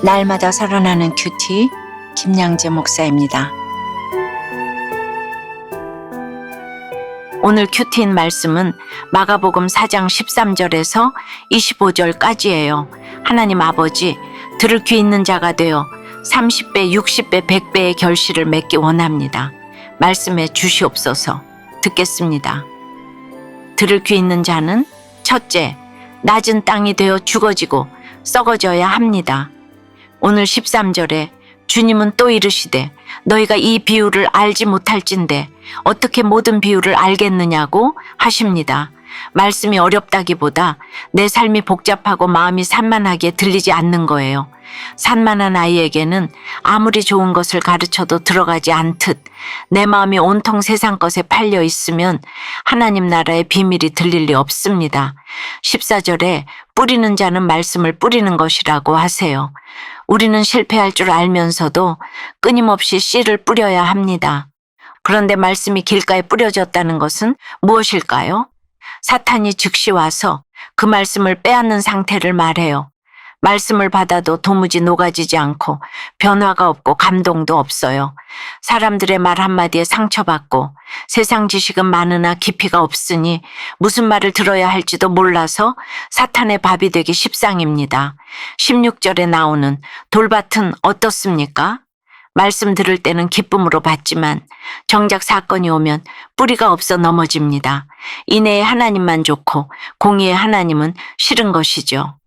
날마다 살아나는 큐티 김양재 목사입니다. 오늘 큐티인 말씀은 마가복음 4장 13절에서 25절까지예요. 하나님 아버지, 들을 귀 있는 자가 되어 30배, 60배, 100배의 결실을 맺기 원합니다. 말씀에 주시옵소서. 듣겠습니다. 들을 귀 있는 자는 첫째, 낮은 땅이 되어 죽어지고 썩어져야 합니다. 오늘 13절에 주님은 또 이르시되 너희가 이 비유를 알지 못할진대 어떻게 모든 비유를 알겠느냐고 하십니다. 말씀이 어렵다기보다 내 삶이 복잡하고 마음이 산만하게 들리지 않는 거예요. 산만한 아이에게는 아무리 좋은 것을 가르쳐도 들어가지 않듯 내 마음이 온통 세상 것에 팔려 있으면 하나님 나라의 비밀이 들릴 리 없습니다. 14절에 뿌리는 자는 말씀을 뿌리는 것이라고 하세요. 우리는 실패할 줄 알면서도 끊임없이 씨를 뿌려야 합니다. 그런데 말씀이 길가에 뿌려졌다는 것은 무엇일까요? 사탄이 즉시 와서 그 말씀을 빼앗는 상태를 말해요. 말씀을 받아도 도무지 녹아지지 않고 변화가 없고 감동도 없어요. 사람들의 말 한마디에 상처받고 세상 지식은 많으나 깊이가 없으니 무슨 말을 들어야 할지도 몰라서 사탄의 밥이 되기 십상입니다. 16절에 나오는 돌밭은 어떻습니까? 말씀 들을 때는 기쁨으로 받지만 정작 사건이 오면 뿌리가 없어 넘어집니다. 이내에 하나님만 좋고 공의의 하나님은 싫은 것이죠.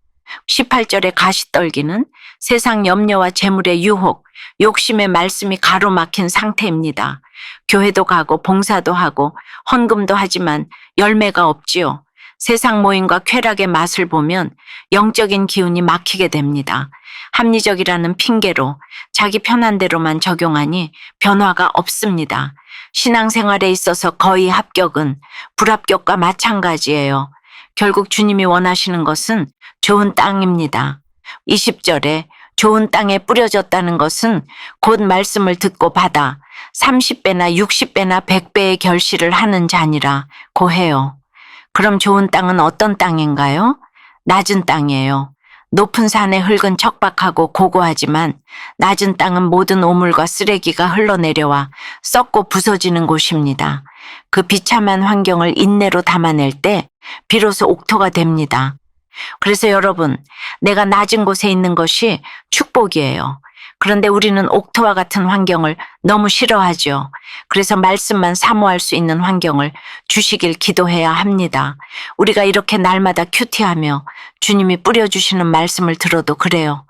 18절의 가시떨기는 세상 염려와 재물의 유혹, 욕심의 말씀이 가로막힌 상태입니다. 교회도 가고 봉사도 하고 헌금도 하지만 열매가 없지요. 세상 모임과 쾌락의 맛을 보면 영적인 기운이 막히게 됩니다. 합리적이라는 핑계로 자기 편한 대로만 적용하니 변화가 없습니다. 신앙생활에 있어서 거의 합격은 불합격과 마찬가지예요. 결국 주님이 원하시는 것은 좋은 땅입니다. 20절에 좋은 땅에 뿌려졌다는 것은 곧 말씀을 듣고 받아 30배나 60배나 100배의 결실을 하는 자니라고 해요. 그럼 좋은 땅은 어떤 땅인가요? 낮은 땅이에요. 높은 산의 흙은 척박하고 고고하지만 낮은 땅은 모든 오물과 쓰레기가 흘러내려와 썩고 부서지는 곳입니다. 그 비참한 환경을 인내로 담아낼 때 비로소 옥토가 됩니다. 그래서 여러분, 내가 낮은 곳에 있는 것이 축복이에요. 그런데 우리는 옥토와 같은 환경을 너무 싫어하죠. 그래서 말씀만 사모할 수 있는 환경을 주시길 기도해야 합니다. 우리가 이렇게 날마다 큐티하며 주님이 뿌려주시는 말씀을 들어도 그래요.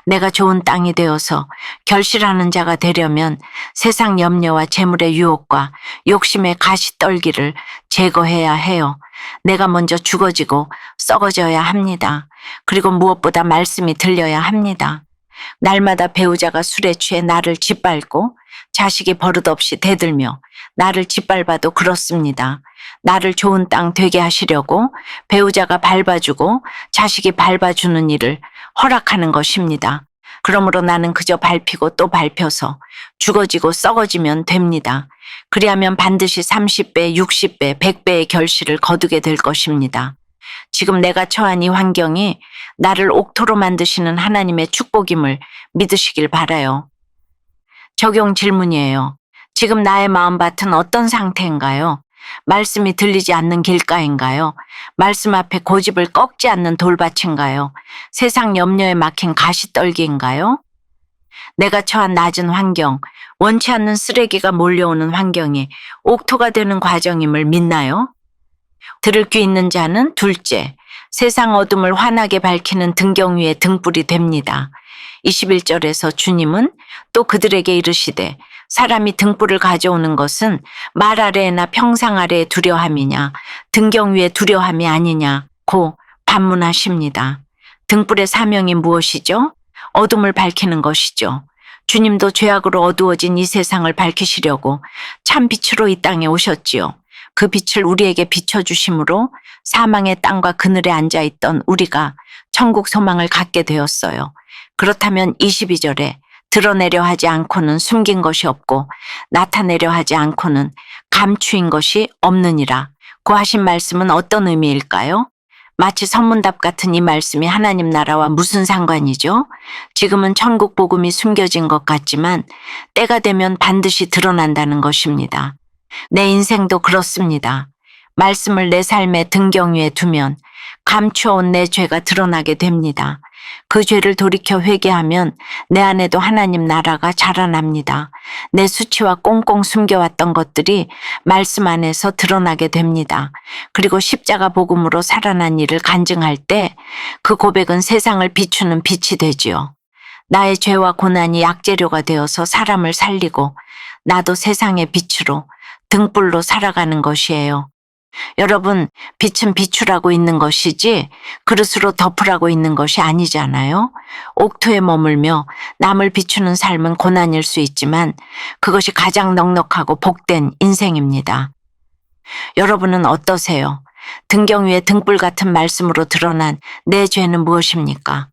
내가 좋은 땅이 되어서 결실하는 자가 되려면 세상 염려와 재물의 유혹과 욕심의 가시떨기를 제거해야 해요. 내가 먼저 죽어지고 썩어져야 합니다. 그리고 무엇보다 말씀이 들려야 합니다. 날마다 배우자가 술에 취해 나를 짓밟고 자식이 버릇없이 대들며 나를 짓밟아도 그렇습니다. 나를 좋은 땅 되게 하시려고 배우자가 밟아주고 자식이 밟아주는 일을 허락하는 것입니다. 그러므로 나는 그저 밟히고 또 밟혀서 죽어지고 썩어지면 됩니다. 그리하면 반드시 30배, 60배, 100배의 결실을 거두게 될 것입니다. 지금 내가 처한 이 환경이 나를 옥토로 만드시는 하나님의 축복임을 믿으시길 바라요. 적용 질문이에요. 지금 나의 마음밭은 어떤 상태인가요? 말씀이 들리지 않는 길가인가요? 말씀 앞에 고집을 꺾지 않는 돌밭인가요? 세상 염려에 막힌 가시떨기인가요? 내가 처한 낮은 환경, 원치 않는 쓰레기가 몰려오는 환경이 옥토가 되는 과정임을 믿나요? 들을 귀 있는 자는 둘째, 세상 어둠을 환하게 밝히는 등경 위에 등불이 됩니다. 21절에서 주님은 또 그들에게 이르시되 사람이 등불을 가져오는 것은 말 아래나 평상 아래에 두려함이냐 등경 위에 두려함이 아니냐고 반문하십니다. 등불의 사명이 무엇이죠? 어둠을 밝히는 것이죠. 주님도 죄악으로 어두워진 이 세상을 밝히시려고 참 빛으로 이 땅에 오셨지요. 그 빛을 우리에게 비춰주심으로 사망의 땅과 그늘에 앉아있던 우리가 천국 소망을 갖게 되었어요. 그렇다면 22절에 드러내려 하지 않고는 숨긴 것이 없고 나타내려 하지 않고는 감추인 것이 없느니라 고 하신 말씀은 어떤 의미일까요? 마치 선문답 같은 이 말씀이 하나님 나라와 무슨 상관이죠? 지금은 천국 복음이 숨겨진 것 같지만 때가 되면 반드시 드러난다는 것입니다. 내 인생도 그렇습니다. 말씀을 내 삶의 등경 위에 두면 감추어온 내 죄가 드러나게 됩니다. 그 죄를 돌이켜 회개하면 내 안에도 하나님 나라가 자라납니다. 내 수치와 꽁꽁 숨겨왔던 것들이 말씀 안에서 드러나게 됩니다. 그리고 십자가 복음으로 살아난 이를 간증할 때 그 고백은 세상을 비추는 빛이 되지요. 나의 죄와 고난이 약재료가 되어서 사람을 살리고 나도 세상의 빛으로 등불로 살아가는 것이에요. 여러분, 빛은 비추라고 있는 것이지 그릇으로 덮으라고 있는 것이 아니잖아요. 옥토에 머물며 남을 비추는 삶은 고난일 수 있지만 그것이 가장 넉넉하고 복된 인생입니다. 여러분은 어떠세요? 등경 위에 등불 같은 말씀으로 드러난 내 죄는 무엇입니까?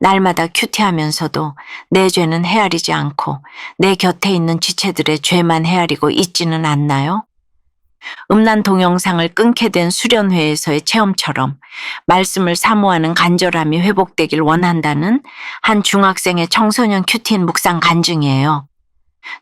날마다 큐티하면서도 내 죄는 헤아리지 않고 내 곁에 있는 지체들의 죄만 헤아리고 있지는 않나요? 음란 동영상을 끊게 된 수련회에서의 체험처럼 말씀을 사모하는 간절함이 회복되길 원한다는 한 중학생의 청소년 큐티인 묵상 간증이에요.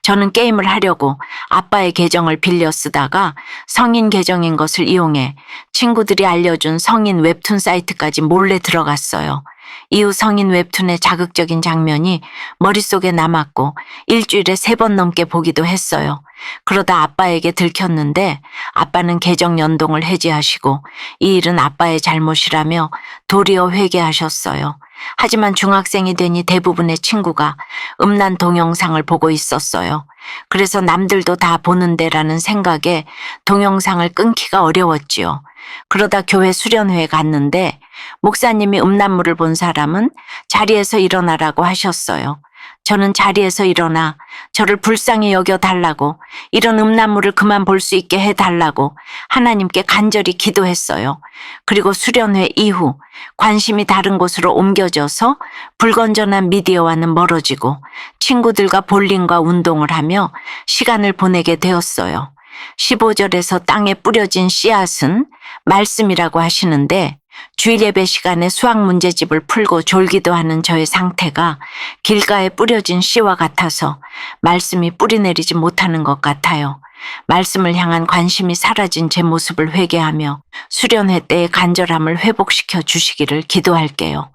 저는 게임을 하려고 아빠의 계정을 빌려 쓰다가 성인 계정인 것을 이용해 친구들이 알려준 성인 웹툰 사이트까지 몰래 들어갔어요. 이후 성인 웹툰의 자극적인 장면이 머릿속에 남았고 일주일에 3번 넘게 보기도 했어요. 그러다 아빠에게 들켰는데 아빠는 계정 연동을 해지하시고 이 일은 아빠의 잘못이라며 도리어 회개하셨어요. 하지만 중학생이 되니 대부분의 친구가 음란 동영상을 보고 있었어요. 그래서 남들도 다 보는데라는 생각에 동영상을 끊기가 어려웠지요. 그러다 교회 수련회에 갔는데 목사님이 음란물을 본 사람은 자리에서 일어나라고 하셨어요. 저는 자리에서 일어나 저를 불쌍히 여겨달라고, 이런 음란물을 그만 볼 수 있게 해달라고 하나님께 간절히 기도했어요. 그리고 수련회 이후 관심이 다른 곳으로 옮겨져서 불건전한 미디어와는 멀어지고 친구들과 볼링과 운동을 하며 시간을 보내게 되었어요. 15절에서 땅에 뿌려진 씨앗은 말씀이라고 하시는데 주일 예배 시간에 수학 문제집을 풀고 졸기도 하는 저의 상태가 길가에 뿌려진 씨와 같아서 말씀이 뿌리내리지 못하는 것 같아요. 말씀을 향한 관심이 사라진 제 모습을 회개하며 수련회 때의 간절함을 회복시켜 주시기를 기도할게요.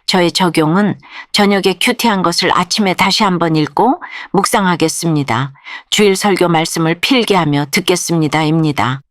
저의 적용은 저녁에 큐티한 것을 아침에 다시 한번 읽고 묵상하겠습니다. 주일 설교 말씀을 필기하며 듣겠습니다입니다.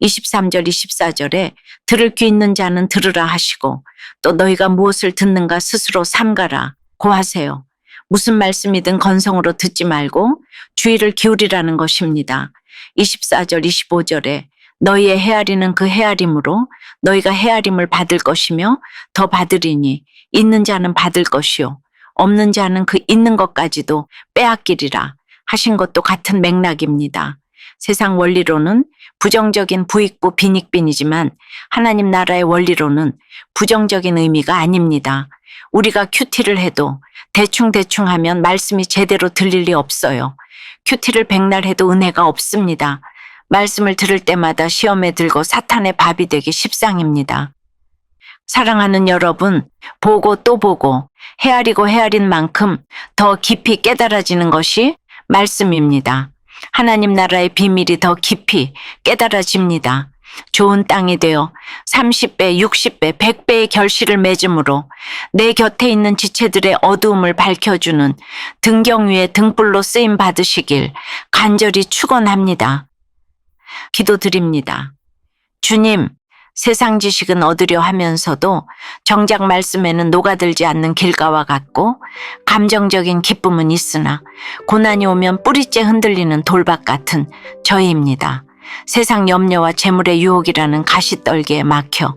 23절 24절에 들을 귀 있는 자는 들으라 하시고 또 너희가 무엇을 듣는가 스스로 삼가라 고 하세요. 무슨 말씀이든 건성으로 듣지 말고 주의를 기울이라는 것입니다. 24절 25절에 너희의 헤아리는 그 헤아림으로 너희가 헤아림을 받을 것이며 더 받으리니 있는 자는 받을 것이요 없는 자는 그 있는 것까지도 빼앗기리라 하신 것도 같은 맥락입니다. 세상 원리로는 부정적인 부익부 빈익빈이지만 하나님 나라의 원리로는 부정적인 의미가 아닙니다. 우리가 큐티를 해도 대충대충 하면 말씀이 제대로 들릴 리 없어요. 큐티를 백날 해도 은혜가 없습니다. 말씀을 들을 때마다 시험에 들고 사탄의 밥이 되기 십상입니다. 사랑하는 여러분, 보고 또 보고 헤아리고 헤아린 만큼 더 깊이 깨달아지는 것이 말씀입니다. 하나님 나라의 비밀이 더 깊이 깨달아집니다. 좋은 땅이 되어 30배, 60배, 100배의 결실을 맺음으로 내 곁에 있는 지체들의 어두움을 밝혀주는 등경 위에 등불로 쓰임 받으시길 간절히 축원합니다. 기도드립니다. 주님, 세상 지식은 얻으려 하면서도 정작 말씀에는 녹아들지 않는 길가와 같고 감정적인 기쁨은 있으나 고난이 오면 뿌리째 흔들리는 돌박 같은 저희입니다. 세상 염려와 재물의 유혹이라는 가시떨기에 막혀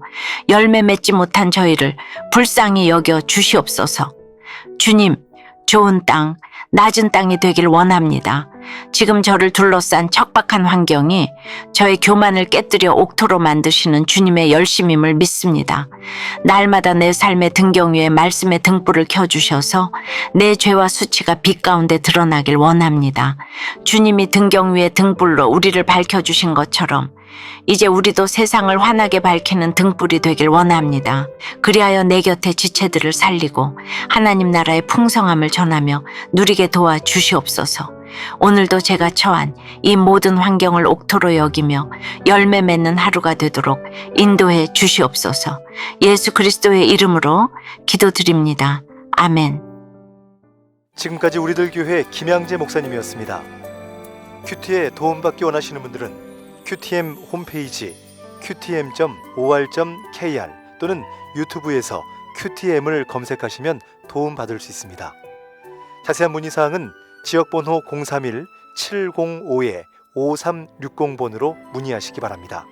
열매 맺지 못한 저희를 불쌍히 여겨 주시옵소서. 주님, 좋은 땅, 낮은 땅이 되길 원합니다. 지금 저를 둘러싼 척박한 환경이 저의 교만을 깨뜨려 옥토로 만드시는 주님의 열심임을 믿습니다. 날마다 내 삶의 등경 위에 말씀의 등불을 켜주셔서 내 죄와 수치가 빛 가운데 드러나길 원합니다. 주님이 등경 위에 등불로 우리를 밝혀주신 것처럼 이제 우리도 세상을 환하게 밝히는 등불이 되길 원합니다. 그리하여 내 곁에 지체들을 살리고 하나님 나라의 풍성함을 전하며 누리게 도와 주시옵소서. 오늘도 제가 처한 이 모든 환경을 옥토로 여기며 열매 맺는 하루가 되도록 인도해 주시옵소서. 예수 그리스도의 이름으로 기도드립니다. 아멘. 지금까지 우리들 교회 김양재 목사님이었습니다. 큐티에 도움받기 원하시는 분들은 QTM 홈페이지 qtm.or.kr 또는 유튜브에서 QTM을 검색하시면 도움받을 수 있습니다. 자세한 문의사항은 지역번호 031-705-5360번으로 문의하시기 바랍니다.